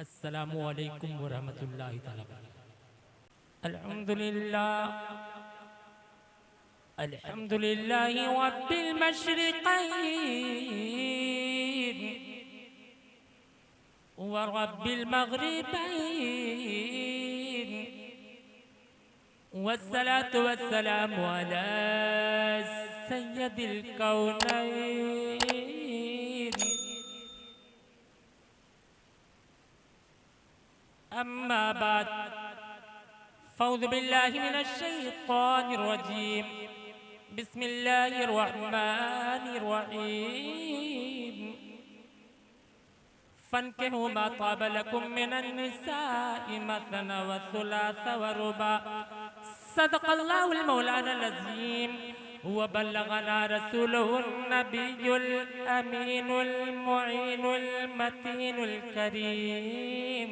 अस्सलामु अलैकुम व रहमतुल्लाहि तआला। अल्हम्दुलिल्लाह रब्बिल मशरिक़ैन व रब्बिल मग़रिबैन वस्सलातु वस्सलामु अला सय्यदिल कौनैन अम्मा बाद फ़अऊज़ु बिल्लाहि मिनश शैतानिर रजीम बिस्मिल्लाहिर रहमानिर रहीम फ़न्किहू मा ताब लकुम मिनन निसाइ मसना व सुलास व रुबा सदक़ल्लाहुल मौलानाल अज़ीम व बल्लगना रसूलुहुन नबियुल अमीनुल मुईनुल मतीनुल करीम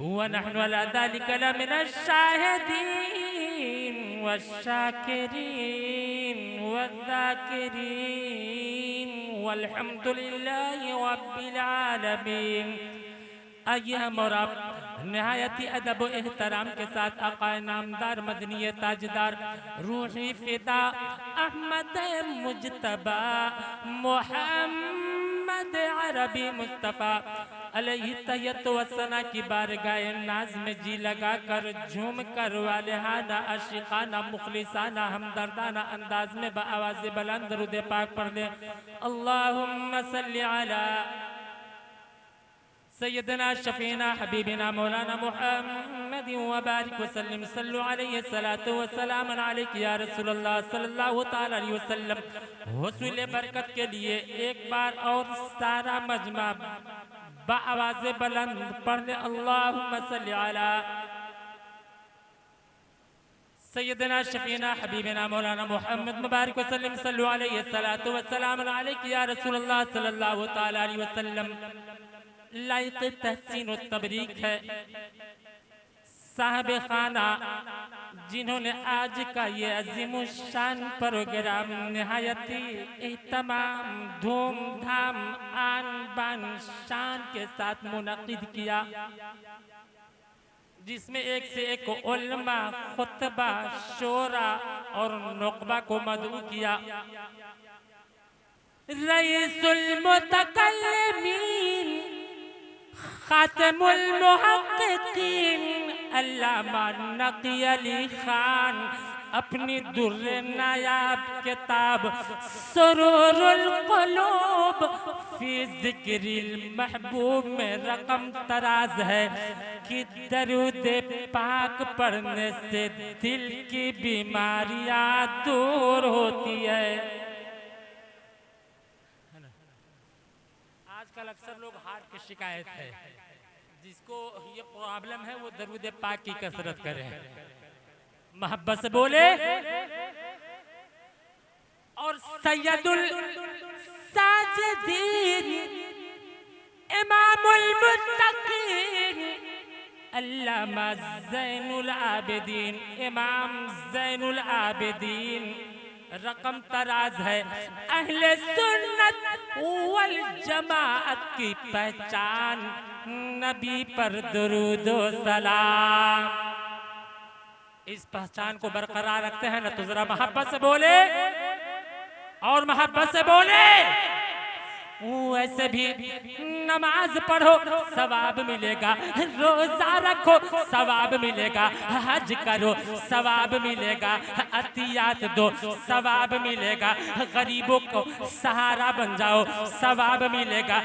व नहनु अला ज़ालिका लमिनश शाहिदीन वश्शाकिरीन वज़्ज़ाकिरीन वल्हम्दुलिल्लाहि रब्बिल आलमीन। आइए हम और आप नहायती अदब व एहतराम के साथ आक़ाए नामदार मदनी ताजदार रूही फ़िदा अहमद मुज्तबा मोहम्मद अरबी मुस्तफ़ा अलैहि तहिय्यतु वस्सना की बारगाह नाज़ में जी लगा कर झूम कर वालिहाना आशिकाना मुखलिसाना हमदर्दाना अंदाज में बआवाज़ बुलंद दरूद पाक पढ़ ले। अल्लाहुम्मा सल्लि अला सय्यदना शफ़ीना हबीबिना मौलाना मुहम्मद व बारिक वसल्लम सल्लु अलैहि सलातु व सलाम अलैका या रसूलल्लाह सल्लल्लाहु तआला अलैहि वसल्लम। हुसूल बरकत के लिए एक बार और सारा मजमा बआवाज़ बुलंद पढ़ ले। अल्लाहुम्मा सल्लि अला सय्यदना शफ़ीना हबीबिना मौलाना मुहम्मद मुबारक वसल्लम सल्लु अलैहि सलातु व सलाम अलैका या रसूलल्लाह सल्लल्लाहु तआला अलैहि वसल्लम। लायक़ तहसीन व तबरीक है साहब खाना जिन्होंने आज का ये अज़ीमुश्शान प्रोग्राम निहायती एहतमाम धूमधाम आन बान शान के साथ मुनक़िद किया, जिसमें एक से एक उलमा खुतबा शोरा और नुक़बा को मदऊ किया। रईसुल मुतकल्लिमीन खातिमुल मुहक्किकीन अल्लामा नक़ी अली खान अपनी दुर्रे नायाब किताब सुरूरुल क़ुलूब फी ज़िक्रिल महबूब में रकम तराज है कि दरूद पाक पढ़ने से दिल की बीमारियां दूर होती है। आजकल अक्सर लोग हार्ट की शिकायत है, जिसको ये प्रॉब्लम है वो दरूद पाक की कसरत करे, मोहब्बत से बोले। और सैयदुल साजिदीन इमामुल मुत्तकीन अल्लामा ज़ैनुल आबिदीन इमाम ज़ैनुल आबिदीन रकम तराज है। अहले सुन्नत वल जमाअत की पहचान नबी पर दुरूद व सलाम। इस पहचान को बरकरार रखते हैं ना, तो जरा मोहब्बत से बोले और मोहब्बत से बोले। वैसे भी नमाज पढ़ो सवाब मिलेगा, रोजा रखो सवाब मिलेगा, हज करो सवाब मिलेगा, अतियात दो सवाब मिलेगा, गरीबों को सहारा बन जाओ सवाब मिलेगा,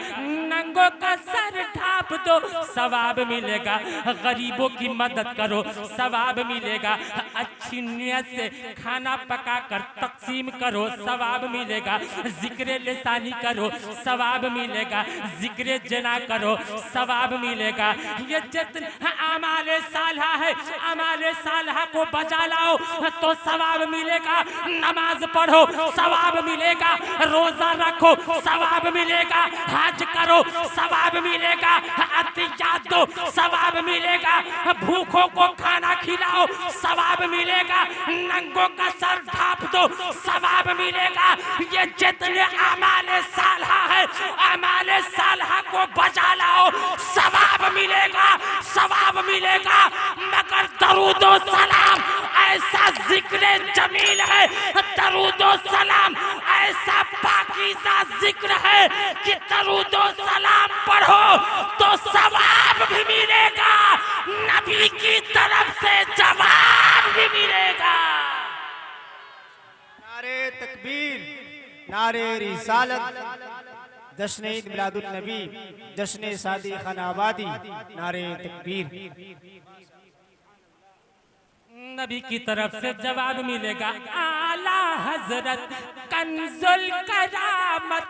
नंगों का सर ढाप दो सवाब मिलेगा, गरीबों की मदद करो सवाब मिलेगा, अच्छी नियत से खाना पका कर तक़सीम करो सवाब मिलेगा, जिक्र लिसानी करो सवाब मिलेगा, जिक्र जना करो सवाब मिलेगा। ये जितने आमाले सालहा है, आमाले सालहा को बचा लाओ तो सवाब मिलेगा। नमाज पढ़ो सवाब मिलेगा, रोजा रखो सवाब मिलेगा, हज करो सवाब मिलेगा, अतियात दो सवाब मिलेगा, भूखों को खाना खिलाओ सवाब मिलेगा, नंगों का सर ढाप दो सवाब मिलेगा। ये जितने आमाले सालहा है, आमाले सालहा को बचा लाओ सवाब मिलेगा। मिलेगा मगर दरूदो सलाम ऐसा जिक्र जमील है, दरूदो सलाम ऐसा पाकीज़ा जिक्र है कि दरूदो सलाम पढ़ो तो सवाब भी मिलेगा, नबी की तरफ से जवाब भी मिलेगा। नारे तकबीर, नारे रिसालत, जश्न ईद मिलादुन नबी, जश्न सादी खान आबादी, नारे तकबीर। नबी की तरफ से जवाब मिलेगा। आला हजरत कंजुल करामत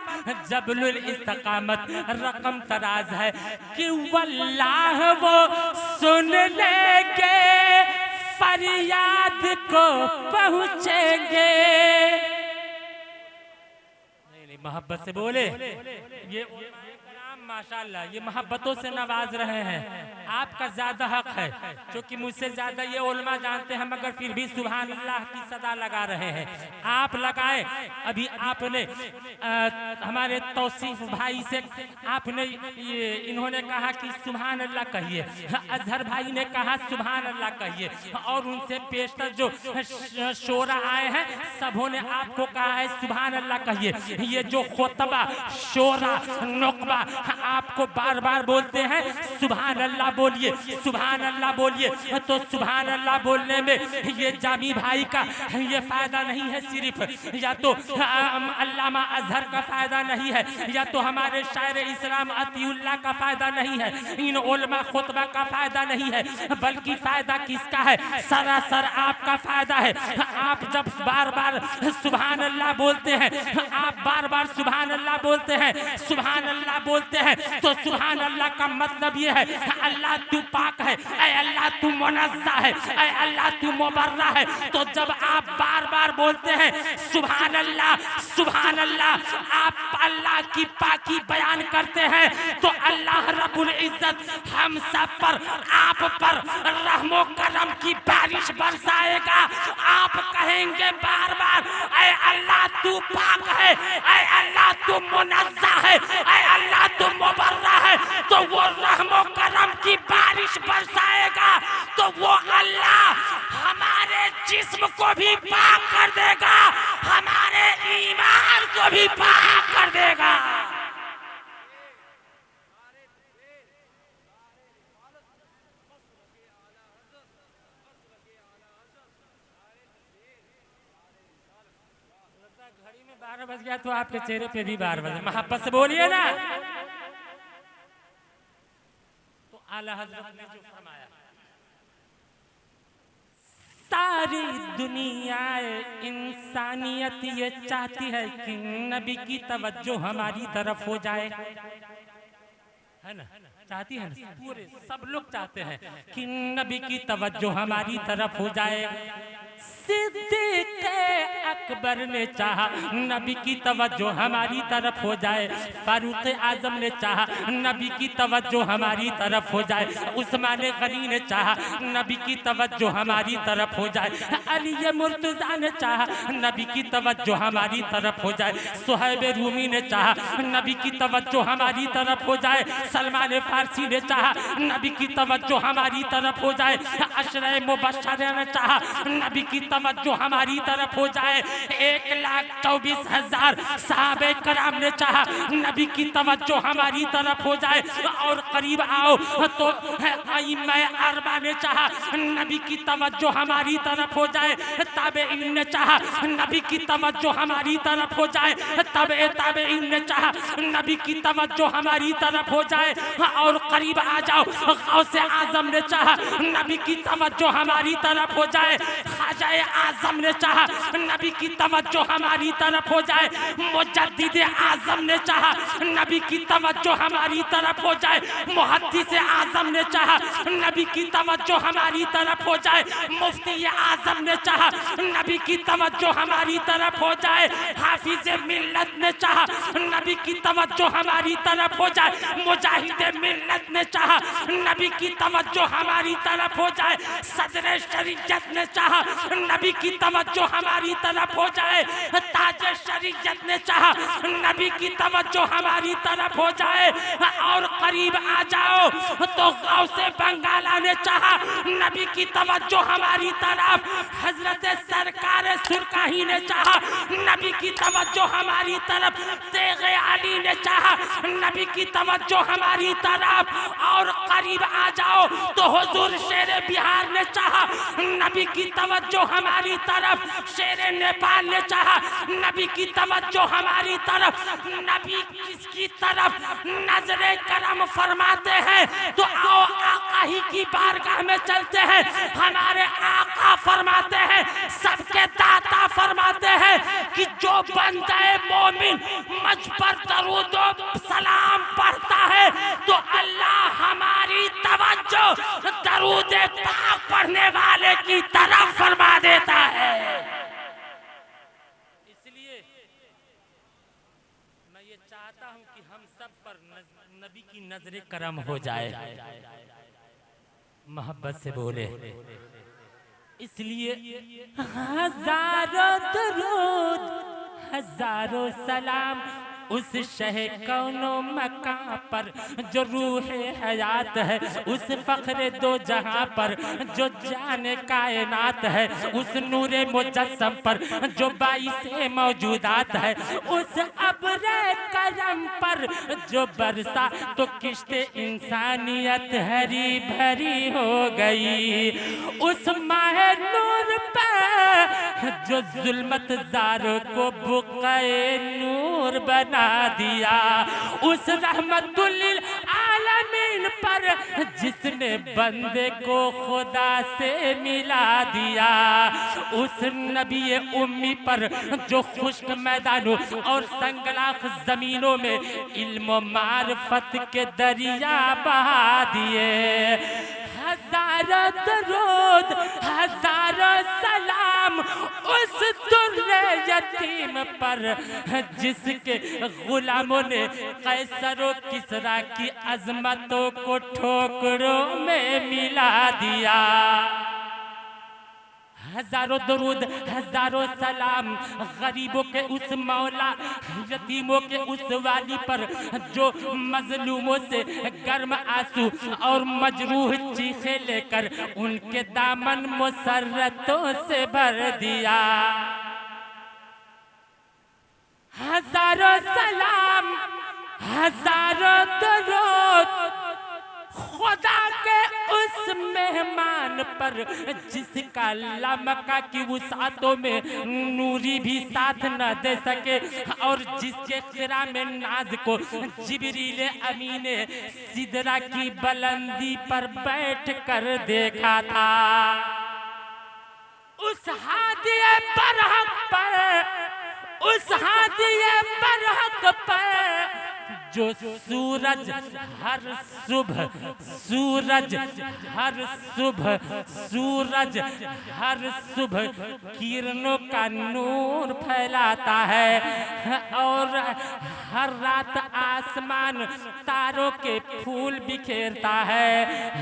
जबलुल इस्तकामत रकम तराज है कि वल्लाह वो सुन लेंगे फरियाद को पहुँचेंगे। नहीं मोहब्बत से बोले, ये माशाल्लाह ये मोहब्बतों से नवाज रहे हैं। आपका ज्यादा हक है क्योंकि मुझसे ज्यादा ये उलमा जानते हैं, मगर फिर भी सुभान अल्लाह की सदा लगा रहे हैं। आप लगाए। अभी आपने हमारे तौसीफ भाई से आपने ये इन्होंने कहा कि सुभान अल्लाह कहिए, अजहर भाई ने कहा सुभान अल्लाह कहिए, और उनसे पेशतर जो शोरा आए हैं सबों ने आपको कहा है सुभान अल्लाह कहिए। ये जो खुतबा शोरा नुकबा आपको बार बार बोलते हैं सुभान अल्लाह बोलिए, सुभान अल्लाह बोलिए, तो सुभान अल्लाह बोलने में ये जामी भाई का ये फायदा नहीं है सिर्फ, या तो अल्लामा अजहर का फायदा नहीं है, या तो हमारे शायर इस्लाम अतीउल्लाह का फायदा नहीं है, इन उलमा खुतबा का फायदा नहीं है, बल्कि फायदा किसका है? सरासर आपका फायदा है। आप जब बार बार सुभान अल्लाह बोलते हैं, आप बार बार सुभान अल्लाह बोलते हैं, सुभान अल्लाह बोलते हैं, तो सुभान अल्लाह का मतलब ये है अल्लाह तू पाक है, ऐ अल्लाह तू मुनज़्ज़ा है, ऐ अल्लाह तू मुबर्रा है। तो जब आप बार बार बोलते हैं सुभान अल्लाह, आप अल्लाह की पाकी बयान करते हैं, तो अल्लाह रब्बुल इज्जत हम सब पर आप पर रहमो करम की बारिश बरसाएगा। आप कहेंगे बार बार ऐ अल्लाह तू पाक है, ऐ अल्लाह तू मुनज़्ज़ा है, ऐ अल्लाह तू मुबर्रा है, तो वो रहमो करम की बारिश बरसाएगा। तो वो अल्लाह हमारे जिस्म को भी पाक कर देगा, हमारे ईमान को भी पाक कर देगा। घड़ी में 12 बज गया तो आपके चेहरे पे भी 12 बजे। मोहब्बत से बोलिए ना। तो आला हज़रत ने जो फरमाया, सारी दुनिया इंसानियत ये चाहती है कि नबी की तवज्जो हमारी तरफ हो जाए, है ना? चाहती है ना? पूरे सब लोग चाहते हैं कि नबी की तवज्जो हमारी तरफ हो जाए। सिद्दीक़ अकबर ने चाहा नबी की तवज्जो हमारी तरफ हो जाए, फारूक आजम ने चाहा नबी की तवज्जो हमारी तरफ हो जाए, उस्मान गनी ने चाहा नबी की तवज्जो हमारी तरफ हो जाए, अली मुर्तज़ा ने चाहा नबी की तवज्जो हमारी तरफ हो जाए, सुहैब रूमी ने चाहा नबी की तवज्जो हमारी तरफ हो जाए, सलमान फारसी ने चाहा नबी की तवज्जो हमारी तरफ हो जाए, अशरे मुबश्शरा ने चाहा नबी की तवज्जो हमारी तरफ हो जाए, 1,24,000 सहाबे कराम ने चाहा नबी की तवज्जो हमारी तरफ हो जाए। और करीब आओ तो इमाम अरबा ने चाहा नबी की तवज्जो हमारी तरफ हो जाए, ताबईन ने चाहा नबी की तवज्जो हमारी तरफ हो जाए, ताबईन ने चाहा नबी की तवज्जो हमारी तरफ हो जाए। और करीब आ जाओ, गौसे आजम ने चाहा नबी की तवज्जो हमारी तरफ हो जाए, ख्वाजा आजम ने चाहा नबी की तवज्जो हमारी तरफ हो जाए, मुजद्दिद आजम ने चाहा नबी की तवज्जो हमारी तरफ हो जाए, मुहद्दिस आजम ने चाहा नबी की तवज्जो हमारी तरफ हो जाए, मुफ्ती आजम ने चाहा नबी की तवज्जो हमारी तरफ हो जाए, हाफिज मिल्लत ने चाहा नबी की तवज्जो हमारी तरफ हो जाए, मुजाहिद मिल्लत ने चाहा नबी की तवज्जो हमारी तरफ हो जाए, सदर शरीयत ने चाहा नबी की तवज्जो हमारी तरफ हो जाए, ताज शरीयत ने चाहा नबी की तवज्जो हमारी तरफ हो जाए। और करीब आ जाओ। तो गौसे बंगाला ने चाहा नबी की तवज्जो हमारी तरफ, हजरत सरकार सुरकाही ने चाहा नबी की तवज्जो हमारी तरफ, तेगे अली ने चाहा नबी की तवज्जो हमारी तरफ, और करीब आ जाओ तो हुजूर शेर बिहार ने चाहा नबी की तवज्जो हमारी तरफ, शेर नेपाल ने चाहा नबी की तवज्जो हमारी तरफ। नबी किसकी तरफ नजरे करम फरमाते हैं तो आओ आका ही की बारगाह में चलते हैं। हमारे आका फरमाते हैं, सबके दाता फरमाते हैं कि जो बंदे मोमिन मुझ पर दरूद व सलाम पढ़ता है तो अल्लाह हमारी तवज्जो दरूद पाक पढ़ने वाले की तरफ फरमा देता है। इसलिए मैं ये चाहता हूं कि हम सब पर नबी की नजरे करम हो जाए, मोहब्बत से बोले। इसलिए हजारों दरूद हजारों सलाम उस शह कौनो मकां पर जो रूह हयात है, उस फख्रे दो जहां पर जो जाने कायनात है, उस नूरे मुजस्सम पर जो बाइसे मौजूदात है, उस अब्रे करम पर जो बरसा तो किश्ते इंसानियत हरी भरी हो गई, उस माहे नूर पर जो जुल्मत ज़ारों को बुक़े नूर बना दिया, उस रहमतुल लिल आलमीन पर जिसने बंदे को खुदा से मिला दिया, उस नबी उम्मी पर जो खुश्क मैदानों और संगलाख जमीनों में इल्म मार्फत के दरिया बहा दिए। हजारों दरूद हजारों सलाम उस दुर्रे यतीम पर जिसके गुलामों ने कैसरो किसरा की अजमतों को ठोकरों में मिला दिया। हजारों दरूद हजारों सलाम गरीबों के उस मौला, यतीमों के उस वाली पर जो मजलूमों से गर्म आंसू और मजरूह चीखे लेकर उनके दामन मुसर्रतों से भर दिया। हजारों सलाम हजारों दरूद खुदा के उस मेहमान पर जिसका लमका की वुसातों में नूरी भी साथ न दे सके, और जिसके क़िरा में नाज को जिब्रील अमीन ने सिदरा की बुलंदी पर बैठ कर देखा था। उस हादिए बरहक पर, उस हादिए बरहक पर जो सूरज हर सुबह सूरज हर सुबह सूरज हर सुबह किरणों का नूर फैलाता है, और हर रात आसमान तारों के फूल बिखेरता है।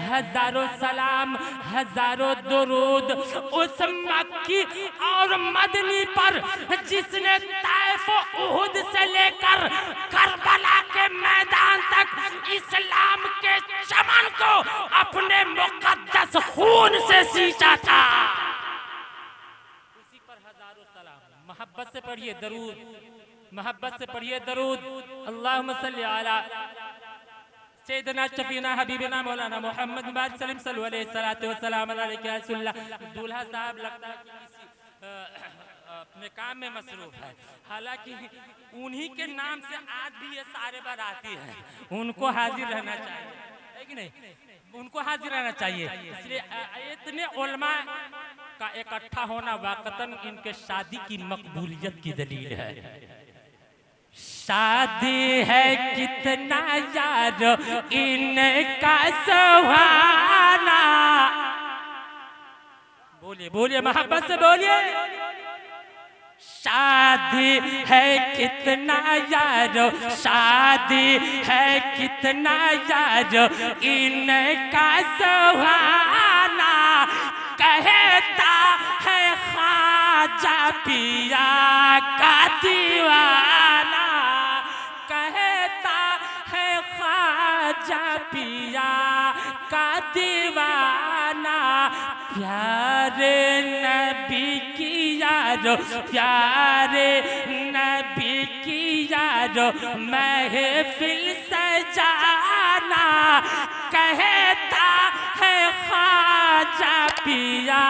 हजारों सलाम हजारों दुरूद उस मक्की और मदनी पर जिसने ताइफ उहुद से लेकर करबला के मैदान तक इस्लाम के चमन को अपने मुकद्दस खून से सींचा था। उसी पर हजारों सलाम। मोहब्बत से पढ़िए दरूद, मोहब्बत से पढ़िए दरूद। अल्लाहुम्मा सल्ली अला सैयदना शफीना हबीबना मौलाना मोहम्मद बाद सलीम सल्लल्लाहु अलैहि सलातो व सलाम अलैहि वसल्लम। दूल्हा साहब लगता है किसी अपने काम में मसरूफ है, हालांकि उन्हीं के नाम से आज भी ये सारे बाराती हैं, उनको हाजिर रहना चाहिए, है कि नहीं? उनको हाजिर रहना चाहिए। इसलिए इतने उलमा का इकट्ठा होना वाकतन इनके शादी की मकबूलियत की दलील है। शादी है कितना यारो इनका सुहाना, बोलिए बोलिए मोहब्बत से बोलिए। शादी है कितना यारो, शादी है कितना यारो इनका सुहाना, कहता है ख्वाजा पिया का दीवाना, कहता है ख्वाजा का दीवाना, प्यारे नबी की यारो, प्यारे नबी की यारो, महफिल सजाना, कहता है ख्वाजा पिया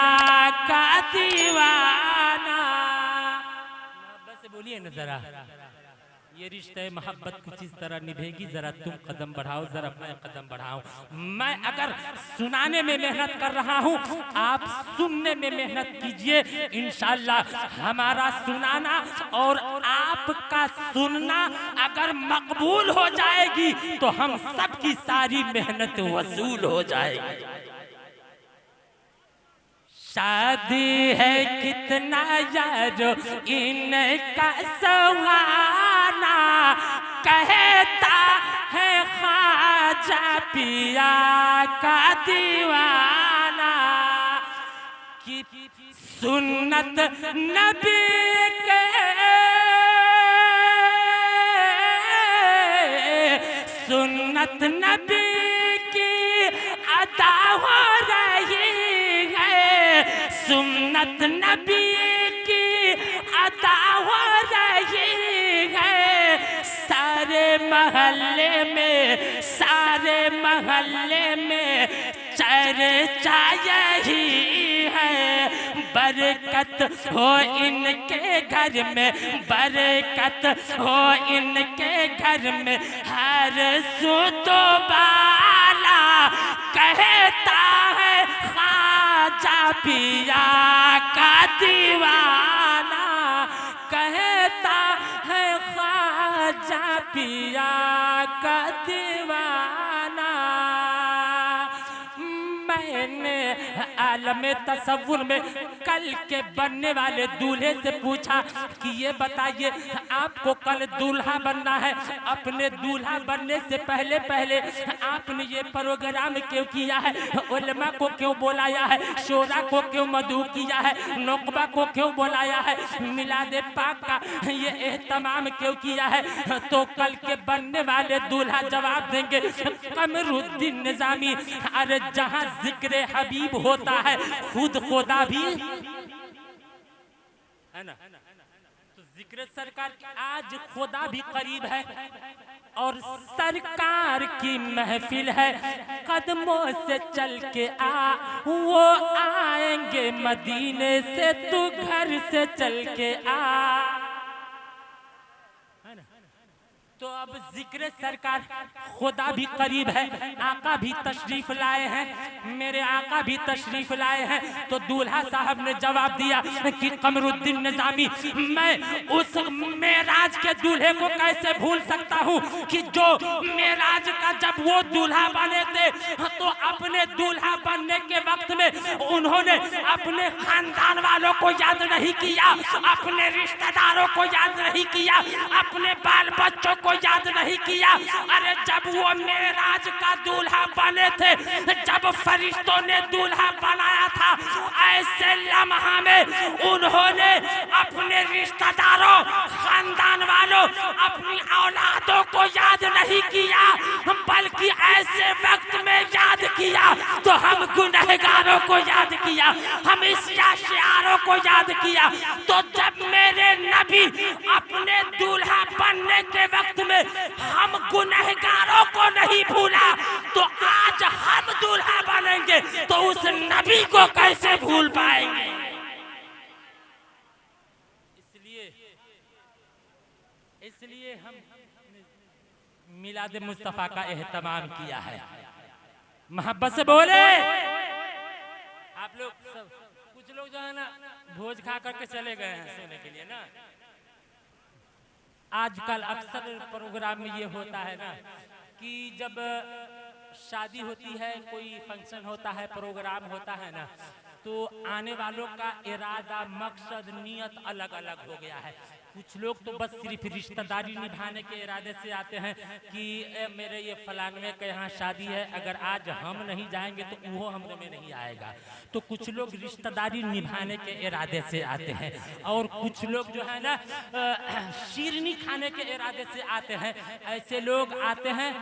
का दीवाना। बस बोलिए ना जरा, ये रिश्ते मोहब्बत कुछ इस तरह निभेगी, जरा तुम कदम बढ़ाओ, जरा मैं कदम बढ़ाऊं। मैं अगर सुनाने में मेहनत कर रहा हूं, आप सुनने में मेहनत कीजिए। इंशाअल्लाह हमारा सुनाना और आपका सुनना अगर मकबूल हो जाएगी तो हम सबकी सारी मेहनत वसूल हो जाएगी। शादी है कितना यारो इनका सुहाना, कहता है ख्वाजा पिया का दीवाना, कि सुन्नत नबी के, सुन्नत नबी की अदा हो रही है, सुन्नत नबी की अदा हो रही है। सारे महल्ले में, सारे महल्ले में चर्चा यही है, बरकत हो इनके घर में, बरकत हो इनके घर में, हर सुतो बाला कहता है ख्वाजा पिया का दीवाना, कहता है ख्वाजा पिया का दीवाना। मैंने आलम तसव्वुर में कल के बनने वाले दूल्हे से पूछा कि ये बताइए आपको कल दूल्हा बनना है, अपने दूल्हा बनने से पहले पहले आपने ये प्रोग्राम क्यों किया है, उलमा को क्यों बुलाया है, शोरा को क्यों मदऊ किया है, नुकबा को क्यों बुलाया है, मिलाद पाक का ये एहतमाम क्यों किया है। तो कल के बनने वाले दूल्हा जवाब देंगे कमरुद्दीन निजामी, अरे जहाँ जिक्र हबीब होता है खुद खुदा भी है ना, तो जिक्र सरकार आज खुदा भी करीब है और सरकार की महफिल है, कदमों से चल के आ, वो आएंगे मदीने से, तू घर से चल के आ। तो अब जिक्र सरकार खुदा भी करीब है, आका भी तशरीफ लाए हैं, मेरे आका भी तशरीफ लाए हैं। तो दूल्हा साहब ने जवाब दिया कि कमरुद्दीन निजामी, मैं उस मेराज के दूल्हे को कैसे भूल सकता हूँ कि जो मेराज का जब वो दूल्हा बने थे तो अपने दूल्हा बनने के वक्त में उन्होंने अपने खानदान वालों को याद नहीं किया, अपने रिश्तेदारों को याद नहीं किया, अपने बाल बच्चों को याद नहीं किया। अरे जब वो मेराज का दूल्हा बने थे, जब फरिश्तों ने दूल्हा बनाया था, ऐसे लम्हा में उन्होंने अपने रिश्तेदारों, खानदान वालों, अपनी औलादों को याद नहीं किया, बल्कि ऐसे वक्त में याद किया तो हम गुनहगारों को याद किया, हम इश्यारों को याद किया। तो जब मेरे नबी अपने दूल्हा बनने के वक्त में हम गुनहगारों को नहीं भूला, तो आज हम दूल्हा बनेंगे तो उस नबी को कैसे भूल पाएंगे। इसलिए हम मिलाद मुस्तफा का एहतमाम किया है। मोहब्बत से बोले आप लोग सब, कुछ लोग जो है ना भोज खा करके चले गए हैं सोने के लिए ना। आजकल अक्सर प्रोग्राम में ये होता है ना कि जब शादी होती है, कोई फंक्शन होता है, प्रोग्राम होता है ना, तो आने वालों का इरादा, मकसद, नियत अलग अलग हो गया है। कुछ लोग तो बस सिर्फ रिश्तेदारी निभाने के इरादे से आते हैं कि मेरे ये फलानवे के यहाँ शादी है, अगर आज हम नहीं जाएंगे तो वो हमरे में नहीं आएगा। तो कुछ लोग रिश्तेदारी निभाने के इरादे से आते हैं, और कुछ लोग जो है ना शीरनी खाने के इरादे से आते हैं। ऐसे लोग आते हैं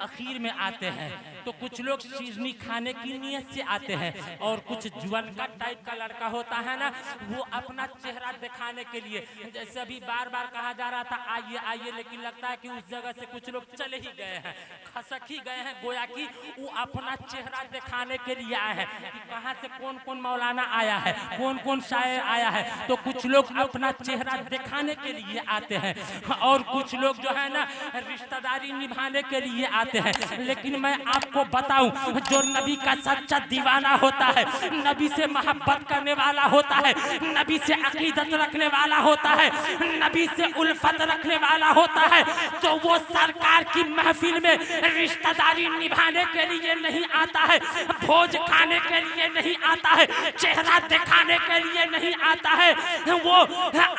आखिर में आते हैं। तो कुछ लोग शीरनी खाने की नीयत से आते हैं, और कुछ जुअन का टाइप का लड़का होता है ना, वो अपना चेहरा दिखाने के लिए, जैसे अभी बार बार कहा जा रहा था आइए आइए, लेकिन लगता है कि उस जगह से कुछ लोग चले ही गए हैं, खसक ही गए हैं, गोया कि वो अपना चेहरा दिखाने के लिए आए हैं कि कहाँ से कौन कौन मौलाना आया है, कौन कौन शायर आया है। तो कुछ लोग अपना चेहरा दिखाने के लिए आते हैं, और कुछ लोग जो है ना रिश्तेदारी निभाने के लिए आते हैं। लेकिन मैं आपको बताऊं, जो नबी का सच्चा दीवाना होता है, नबी से मोहब्बत करने वाला होता है, नबी से अकीदत रखने वाला होता है, नबी से उल्फत रखने वाला होता है, तो वो सरकार की महफिल में रिश्तेदारी निभाने के लिए नहीं आता है, भोज खाने के लिए नहीं आता है, चेहरा दिखाने के लिए नहीं आता है, वो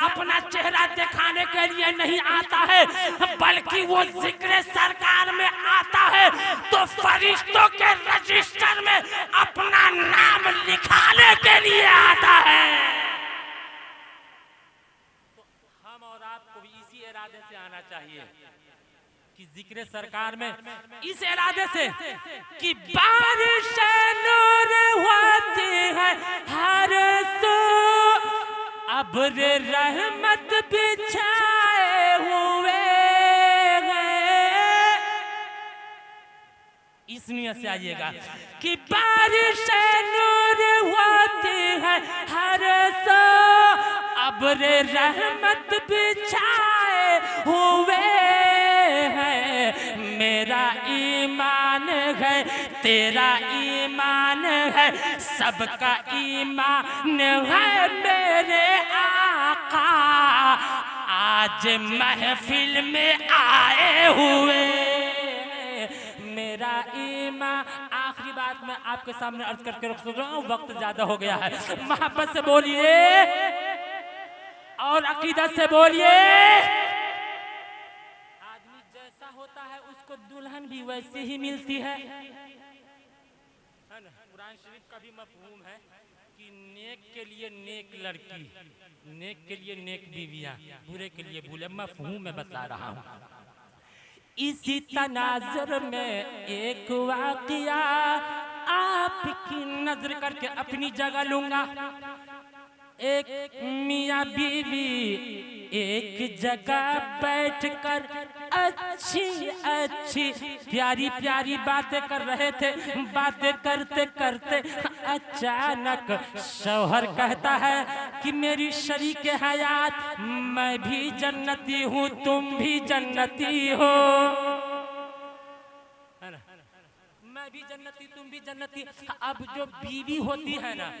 अपना चेहरा दिखाने के लिए नहीं आता है, बल्कि वो जिक्र सरकार में आता है तो फरिश्तों के रजिस्टर में अपना नाम लिखाने के लिए आता है। तो हम और आपको भी इसी इरादे से आना चाहिए कि जिक्र सरकार में, इस इरादे से कि बारिश नूर होती है हर सो, अब्र रहमत बिछाए हुए हैं। इस नियत से आइएगा कि बारिश नूर होती है हर सो, अब्र रहमत बिछाए हुए हैं। मेरा ईमान है तेरा ईमान है, सबका ईमान है मेरे आका, आज महफिल में आए हुए। मेरा ईमान, आखिरी बात मैं आपके सामने अर्ज करके रख रहा हूँ, वक्त ज्यादा हो गया है। मोहब्बत से बोलिए और अकीदत से बोलिए। आदमी जैसा होता है उसको दुल्हन भी वैसे ही मिलती है ना। कुरान शरीफ का भी मफहूम है कि नेक के लिए नेक लड़की, नेक के लिए नेक बीवियां, बुरे के लिए बुरे। मफहूम में बता रहा हूँ। इसी तनाजुर में एक वाक़िया आपकी नजर करके अपनी जगह लूंगा। एक मियाँ बीवी एक जगह बैठकर अच्छी अच्छी प्यारी प्यारी बातें कर रहे थे। बातें करते करते अचानक शौहर कहता है कि मेरी शरीक हयात, मैं भी जन्नती हूँ, तुम भी जन्नती हो, मैं भी जन्नती तुम भी जन्नती। अब जो बीवी होती है ना,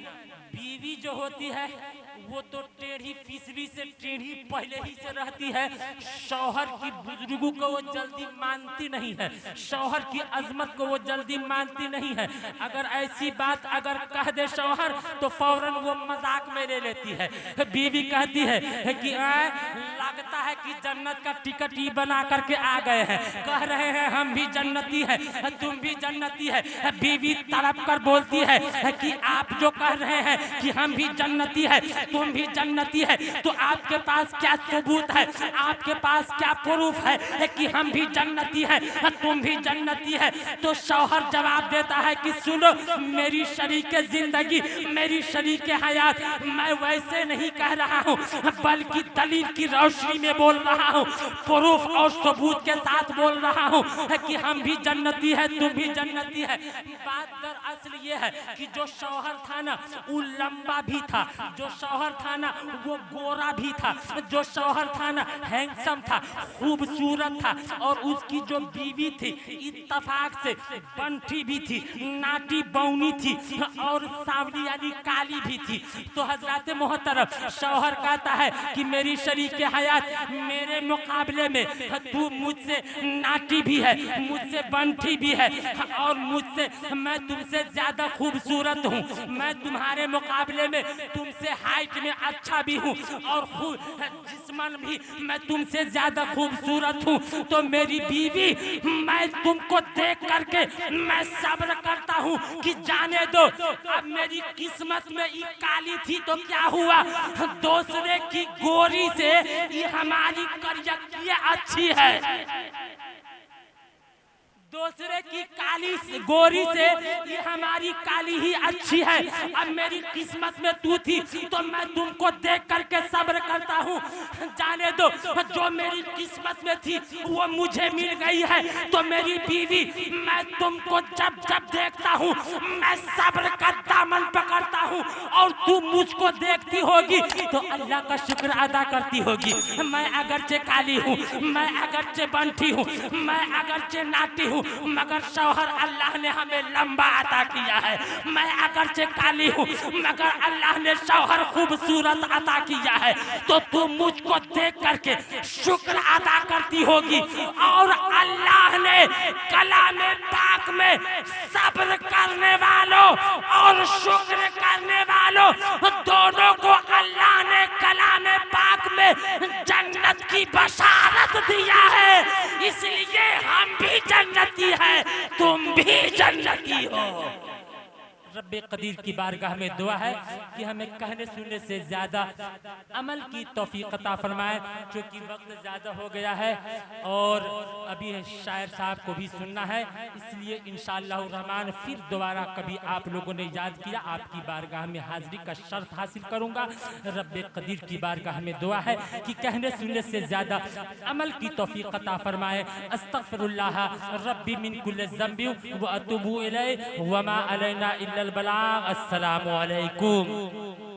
बीवी जो होती है वो तो टेढ़ी फिसली से टेढ़ी पहले ही से रहती है। शौहर की बुजुर्गों को वो जल्दी मानती नहीं है, शौहर की अजमत को वो जल्दी मानती नहीं है। अगर ऐसी बात अगर कह दे शौहर तो फौरन वो मजाक में ले लेती है। बीवी कहती है कि लगता है कि जन्नत का टिकट ही बना करके आ गए हैं, कह रहे हैं हम भी जन्नती है, तुम भी जन्नती है। बीवी तड़प कर बोलती है कि आप जो कह रहे हैं कि हम भी जन्नती है, तुम भी जन्नती है, तो आपके पास क्या सबूत है, आपके पास क्या प्रूफ है कि हम भी जन्नती है, तुम भी जन्नती है। तो शौहर जवाब देता है कि सुनो मेरी शरीक जिंदगी, मेरी शरीक हयात, मैं वैसे नहीं कह रहा हूँ, बल्कि दलील की रोशनी में बोल रहा हूँ, प्रूफ और सबूत के साथ बोल रहा हूँ कि हम भी जन्नती है, तुम भी जन्नती है। बात दरअसल ये है कि जो शौहर था ना वो लंबा भी था, जो शौहर था ना वो गोरा भी था, जो शौहर था ना हैंडसम था, खूबसूरत था, और उसकी जो बीवी थी इत्तफाक से बंठी भी थी, नाटी बौनी थी, और सावली यानी काली भी थी। तो हजरत मोहतरम शौहर कहता है कि मेरी शरीक हयात, मेरे मुकाबले में तू मुझसे नाटी भी है, मुझसे बंठी भी है, और मुझसे मैं तुमसे ज्यादा खूबसूरत हूँ, मैं तुम्हारे मुकाबले में तुमसे हाइट में अच्छा भी हूँ और जिस्मन भी मैं तुमसे ज्यादा खूबसूरत हूँ, तो मेरी बीवी मैं तुमको देख करके मैं सब्र करता हूँ कि जाने दो, अब मेरी किस्मत में ये काली थी तो क्या हुआ, दूसरे की गोरी से ये हमारी करियकिया अच्छी है, दूसरे की काली गोरी से ये हमारी काली ही अच्छी है, अब मेरी किस्मत में तू थी तो मैं तुमको देख करके सब्र करता हूँ, जाने दो जो मेरी किस्मत में थी वो मुझे मिल गई है, तो मेरी बीवी मैं तुमको जब जब देखता हूँ मैं सब्र का दामन पकड़ता हूँ और तू मुझको देखती होगी तो अल्लाह का शुक्र अदा करती होगी। मैं अगरचे काली हूँ, मैं अगरचे बंठी हूँ, मैं अगरचे नाटी हूँ, मगर शौहर अल्लाह ने हमें लंबा अता किया है। मैं अगरचे काली हूँ मगर अल्लाह ने शौहर खूबसूरत अता किया है, तो तू मुझको देख करके शुक्र अदा करती होगी। और अल्लाह ने कलामे पाक में सब्र करने वालों और शुक्र करने वालों दोनों को अल्लाह ने कलामे पाक में जन्नत की बशारत दिया है, इसलिए हम भी जन्नती है, तुम भी जन्नती हो। रब्बे कदीर की बारगाह में दुआ है कि हमें कहने सुनने से ज्यादा अमल की तौफीक अता फरमाए, क्योंकि वक्त ज्यादा हो गया है और अभी शायर साहब को भी सुनना है, इसलिए इंशाअल्लाह रहमान फिर दोबारा कभी आप लोगों ने याद किया आपकी बारगाह में हाजिरी का शर्फ हासिल करूंगा। रब्बे कदीर की बारगाह में दुआ है कि कहने सुनने से ज्यादा अमल की तौफीक अता फरमाए। अस्तगफिरुल्लाह रब्बी मिन कुल्लि ज़ंबि व अतूबु इलैहि व मा अलैना इल्लल बलाग। अस्सलामु अलैकुम।